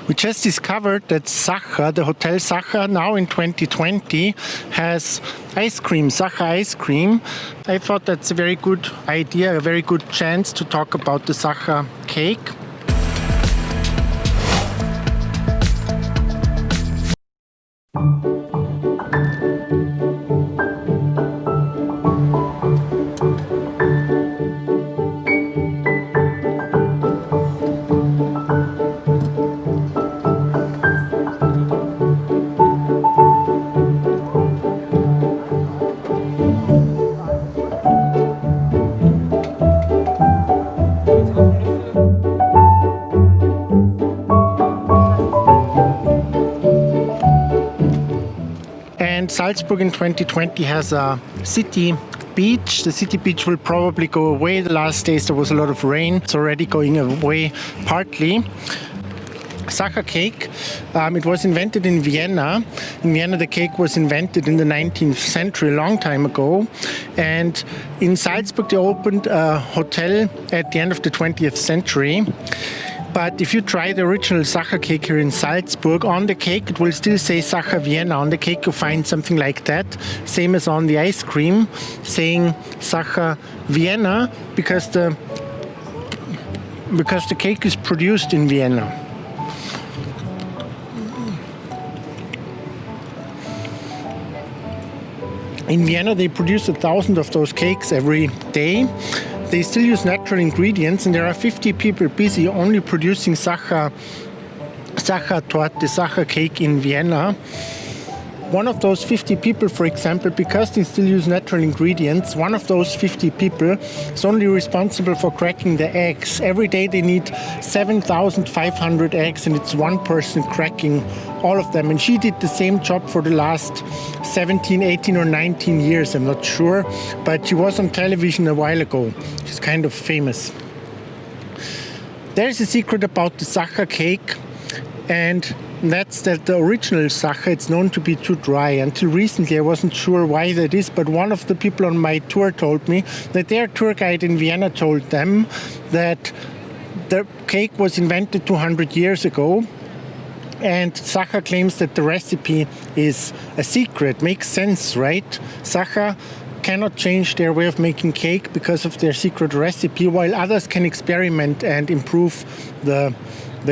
We just discovered that Sacher, the Hotel Sacher, now in 2020 has ice cream, Sacher Ice Cream. I thought that's a very good idea, a very good chance to talk about the Sacher cake. And Salzburg in 2020 has a city beach. The city beach will probably go away. The last days there was a lot of rain. It's already going away partly. Sacher cake, it was invented in Vienna. In Vienna the cake was invented in the 19th century, a long time ago. And in Salzburg they opened a hotel at the end of the 20th century. But if you try the original Sacher cake here in Salzburg, on the cake it will still say Sacher Vienna. On the cake you find something like that, same as on the ice cream, saying Sacher Vienna, because the cake is produced in Vienna. In Vienna they produce 1,000 of those cakes every day. They still use natural ingredients, and there are 50 people busy only producing Sachertorte, Sacher cake in Vienna. One of those 50 people, for example, because they still use natural ingredients, one of those 50 people is only responsible for cracking the eggs. Every day they need 7,500 eggs, and it's one person cracking all of them. And she did the same job for the last 17, 18 or 19 years, I'm not sure, but she was on television a while ago. She's kind of famous. There's a secret about the Sacher cake, and that's that the original Sacher, it's known to be too dry. Until recently I wasn't sure why that is, but one of the people on my tour told me that their tour guide in Vienna told them that the cake was invented 200 years ago. And Sacher claims that the recipe is a secret. Makes sense, right? Sacher cannot change their way of making cake because of their secret recipe, while others can experiment and improve the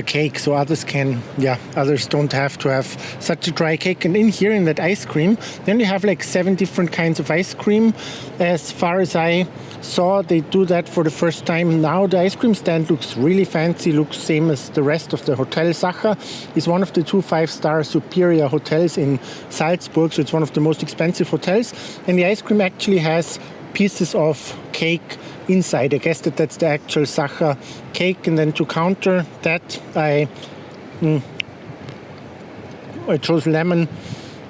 cake. So others don't have to have such a dry cake. And in here, in that ice cream, then you have like 7 different kinds of ice cream. As far as I saw, they do that for the first time now. The ice cream stand looks really fancy, looks same as the rest of the Hotel Sacher. It's one of the 2 5-star superior hotels in Salzburg, so it's one of the most expensive hotels. And the ice cream actually has pieces of cake inside. I guess that's the actual Sacher cake. And then to counter that, I chose lemon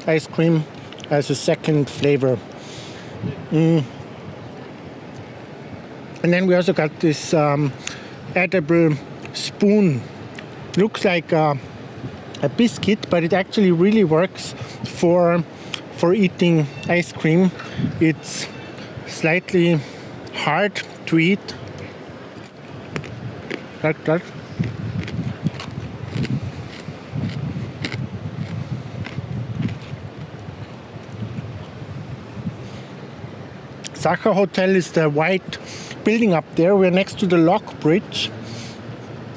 ice cream as a second flavor. And then we also got this edible spoon. Looks like a biscuit, but it actually really works for eating ice cream. It's slightly hard to eat. Like that. Sacher Hotel is the white building up there. We're next to the lock bridge.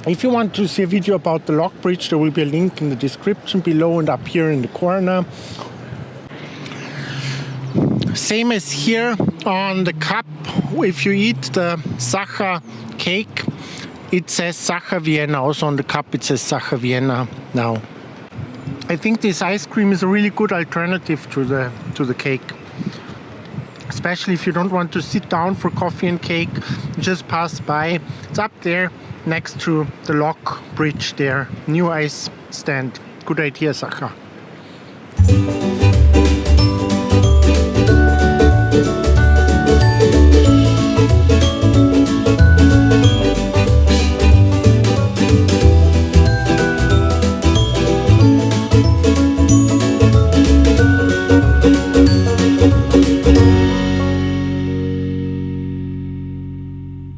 If you want to see a video about the lock bridge, there will be a link in the description below and up here in the corner. Same as here on the cup, if you eat the Sacher cake, it says Sacher Vienna. Also on the cup it says Sacher Vienna now. I think this ice cream is a really good alternative to the cake. Especially if you don't want to sit down for coffee and cake, just pass by. It's up there next to the lock bridge there. New ice stand. Good idea, Sacher.